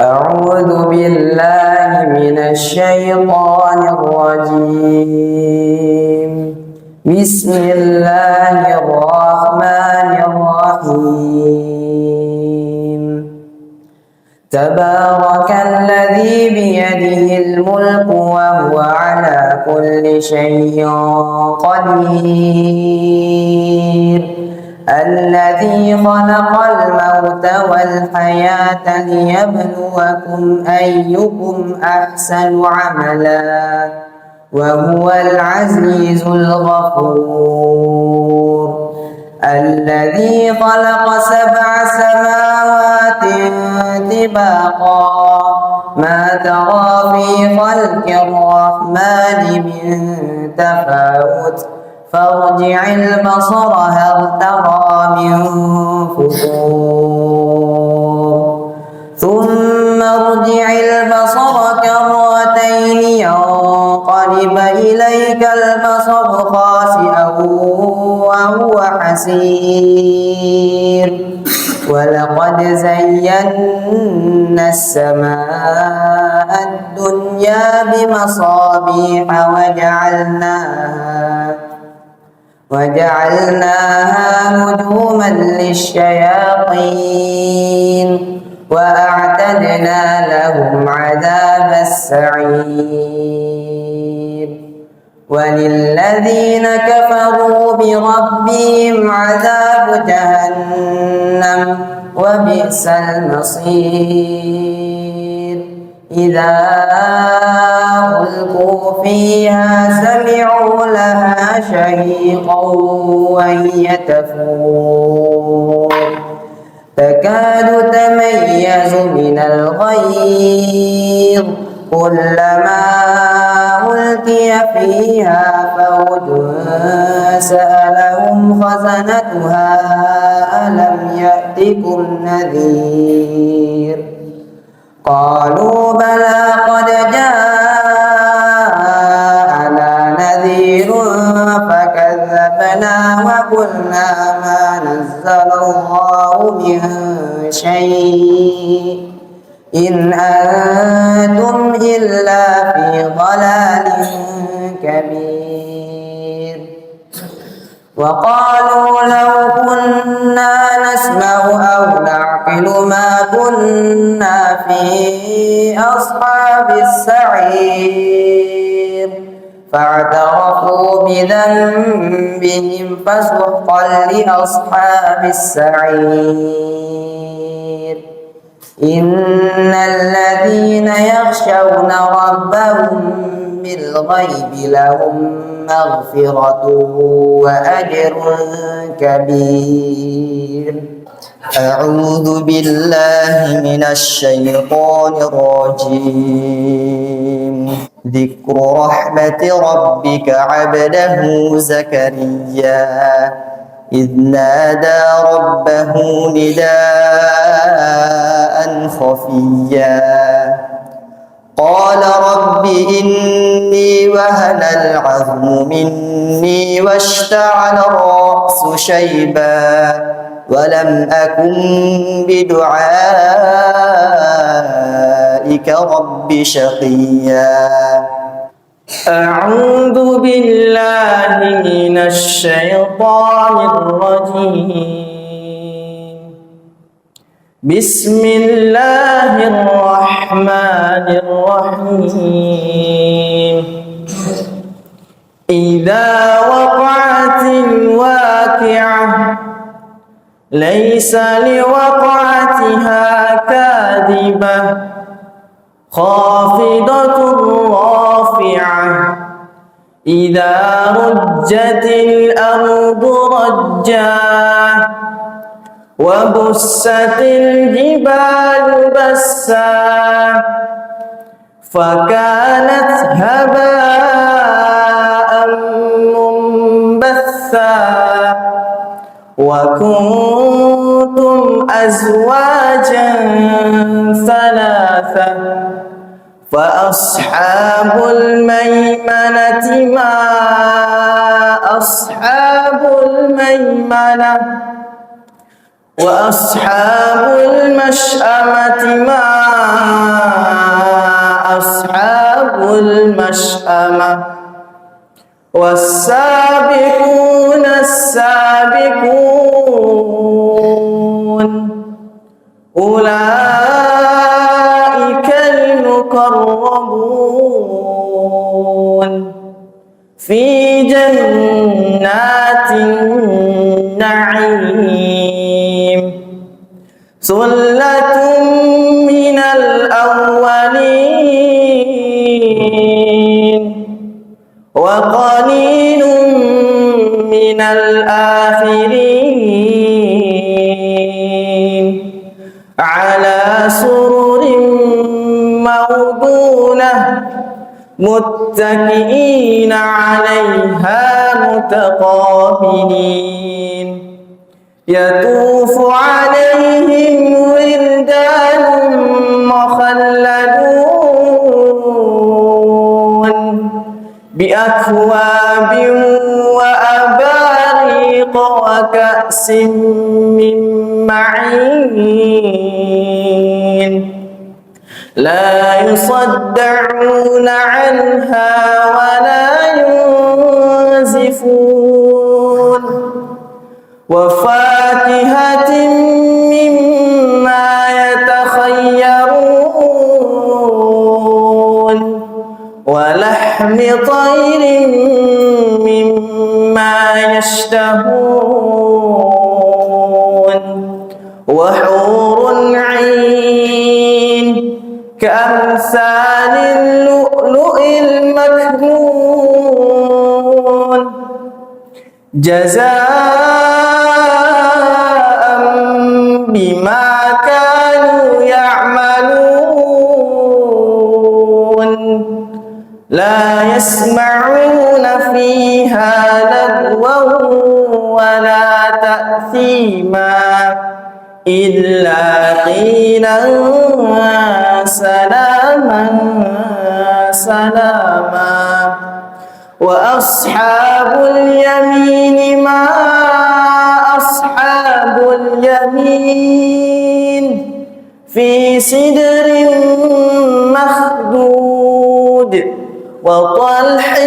أعوذ بالله من الشيطان الرجيم. بسم الله الرحمن الرحيم. تبارك الذي بيده الملك وهو على كل شيء قدير. الذي خلق الموت والحياة ليبلوكم أيكم أحسن عملا وهو العزيز الغفور. الذي خلق 7 سماوات طباقا ما ترى في خلق الرحمن من تفاوت فارجع البصر هل ترى من فطور ثم ارجع البصر كرتين ينقلب إليك البصر خاسئا وهو حسير. ولقد زينا السماء الدنيا بمصابيح وجعلناها رجوما للشياطين وأعتدنا لهم عذاب السعير. وللذين كفروا بربهم عذاب جهنم وبئس المصير. إذا ألقوا فيها سمعوا لها شهيقا وهي تفور تكاد تميز من الغيظ كلما ألقي فيها فوج سألهم خزنتها ألم يأتكم نذير قالوا بلى قد جاءنا نذير فكذبنا وقلنا ما نزل الله من شيء إن أنتم إلا في ضلال كبير. وقالوا لو كنا نسمع أو نعقل ما كنا في أصحاب السعير فاعترفوا بذنبهم فسحقا لأصحاب السعير. إن الذين يخشون ربهم بالغيب لهم مغفرة وأجر كبير. أعوذ بالله من الشيطان الرجيم. ذكر رحمة ربك عبده زكريا إذ نادى ربه نداء خفيا قال رب إني وهن العظم مني واشتعل الرأس شيبا ولم أكن بدعائك رب شقيا. أعوذ بالله من الشيطان الرجيم. بسم الله الرحمن الرحيم. إذا وقعت الواقعة ليس لوقعتها كاذبة خافضة رافعة إذا رجت الأرض رجا وبست الجبال بسا فكانت هباء منبثا وكنتم أزواجا ثلاثا فأصحاب الميمنة ما أصحاب الميمنة وأصحاب المشأمة ما أصحاب المشأمة والسابقون السابقون أولئك المقربون في جنات النعيم ثلة من الأولين وقليل من الآخرين على سرر موضونة متكئين عليها متقابلين يطوف عليهم ولدان مخلدون بأكواب وأباريق وكأس من معين لا يصدعون عنها ولا ينزفون وفاكهة مما يتخيرون ولحم طير مما يشتهون وحور عين كأمثال اللؤلؤ المكنون جزاء بما كانوا يعملون لا يسمعون فيها لغوا ولا تأثيما إلا قيلا سلاما سلاما وأصحاب اليمين ما أصحاب اليمين في سدر مخدود وطلح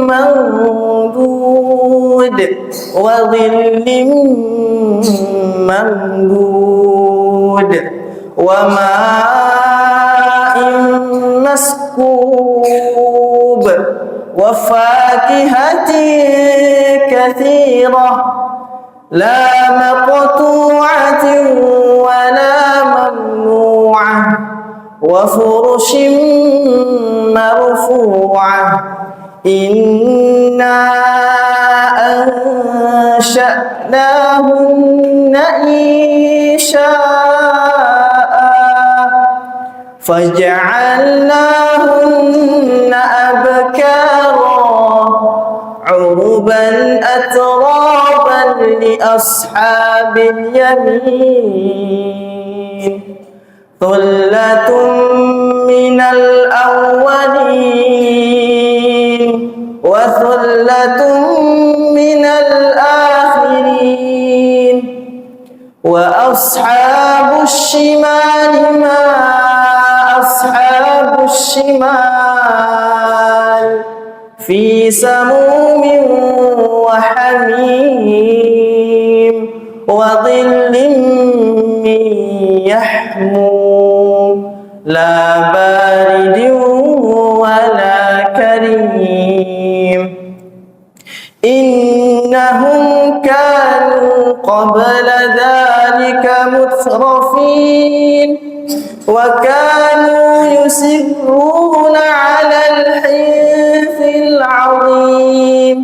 منضود وظل ممدود وماء مسكوب وفاكهة كثيرة لا مقطوعة ولا ممنوعة وفرش مرفوعة إنا أنشأناهن إنشاء فجعلناهن أبكارا عربا أترابا لأصحاب اليمين ثلة من الأولين وثلة من الآخرين وأصحاب الشمال ما أصحاب الشمال في سموم وحميم وظل من يحموم لا بارد ولا كريم إنهم كانوا قبل ذلك مترفين وكانوا يصرون على الحنث العظيم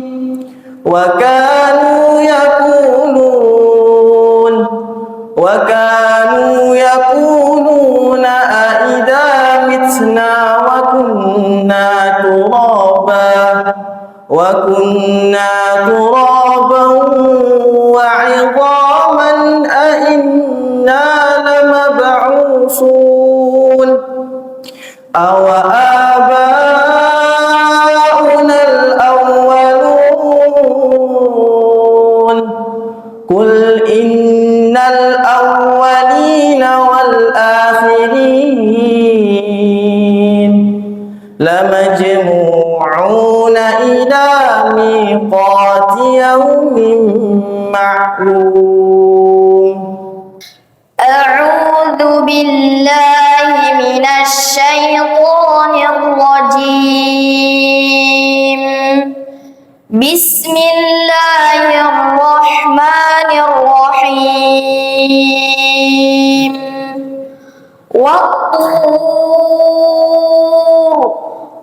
وكانوا يقولون أئذا متنا وكنا ترابا وعظاما أئنا لمبعوثون أو آباؤنا الأولون قل إن معلوم. أعوذ بالله من الشيطان الرجيم. بسم الله الرحمن الرحيم. والطور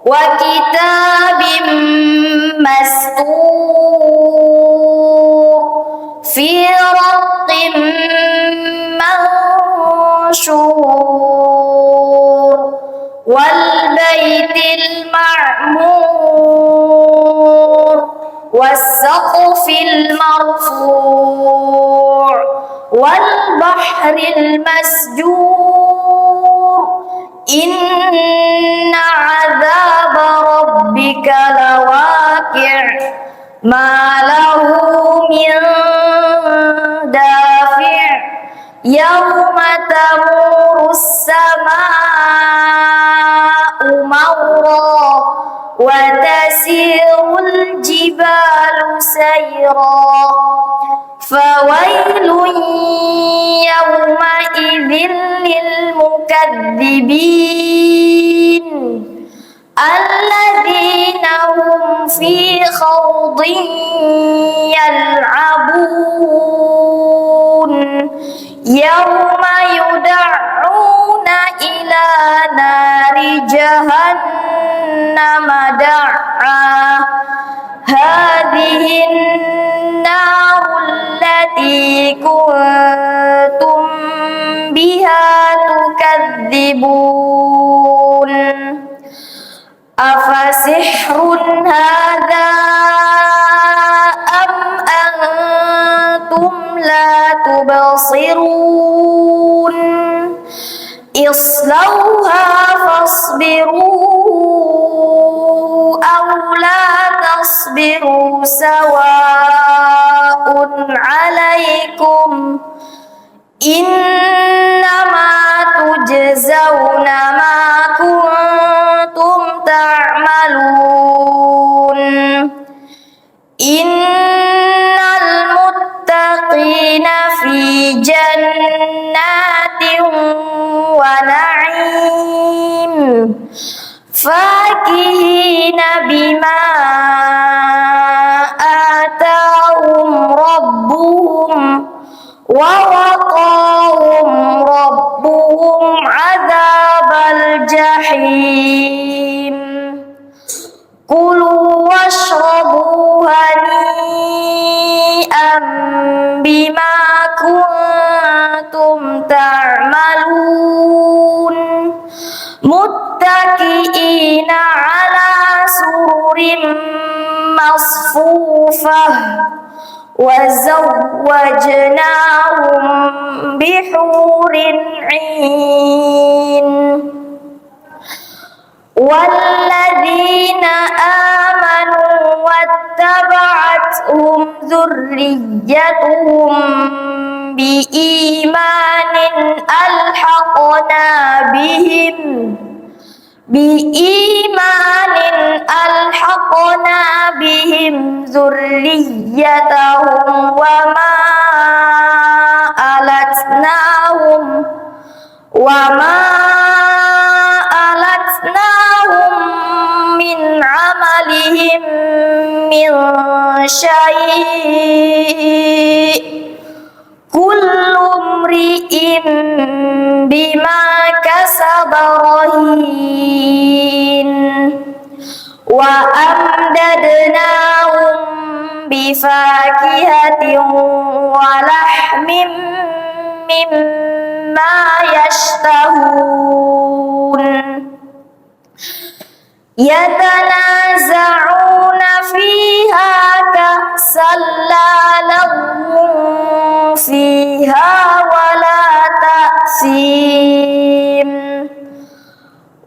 وكتاب مسطور في رق منشور والبيت المعمور والسقف المرفوع والبحر المسجور إن عذاب ربك لواقع ما له من دافع يوم تمور السماء مورا وتسير الجبال سيرا فويل يومئذ للمكذبين الذين هم في خوض يلعبون يوم يدعون إلى نار جهنم دعا هذه النار التي كنتم بها تكذبون أفسحر هذا أم أنتم لا تبصرون اصلوها فاصبروا أو لا تصبروا سواء عليكم إنما تجزون ما كنتم تعملون إن المتقين في جنات ونعيم فاكهين بما آتاهم ربهم ووقاهم ربهم عذاب الجحيم كلوا واشربوا هنيئا بما كنتم تعملون متكئين على سرر مصفوفة وزوجناهم بحور عين والذين آمنوا واتبعتهم ذريتهم بإيمان ألحقنا بهم ذريتهم وما ألتناهم من عملهم من شيء كل امرئ بما كسب رهين وأمددناهم بفاكهة ولحم مما يشتهون يتنازعون فيها كأسا لا لغو فيها ولا تأثيم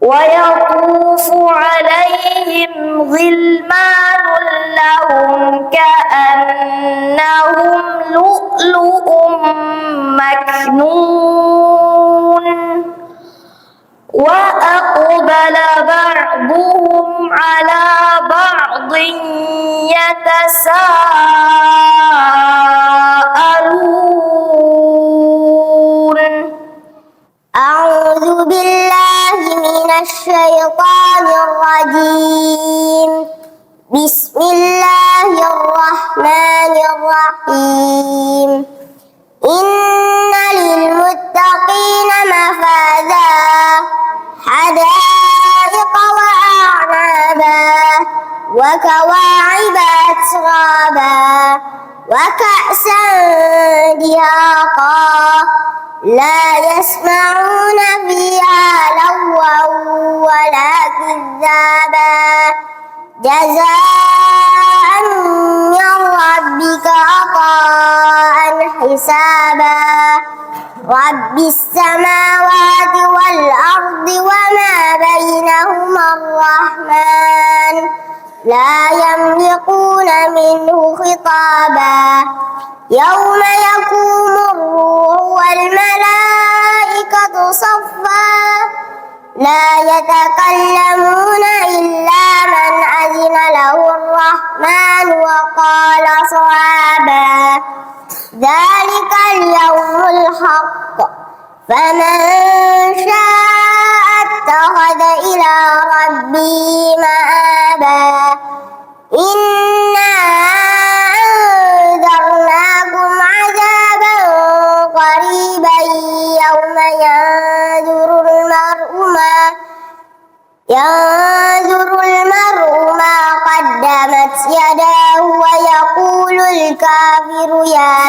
ويطوف عليهم غلمان لهم كأنهم لؤلؤ مكنون وأقبل بعضهم على بعض يتساءلون أعوذ بالله من الشيطان الرجيم بسم الله الرحمن الرحيم إن للمتقين مفازا حدائق وأعنابا وكواعب أترابا وكأسا دهاقا لا يسمعون فيها لغوا ولا كذابا جزاء من ربك عطاء حسابا رب السماوات والأرض وما بينهما الرحمن لا يملكون منه خطابا يوم يقوم الروح والملائكة صفا لا يتكلمون إلا من أذن له الرحمن وقال صوابا ذلك اليوم الحق فمن شاء اتخذ إلى ربه مآبا إنا أنذرناكم عذابا قريبا يوم ينظر المرء ما قدمت يداه ويقول الكافر يا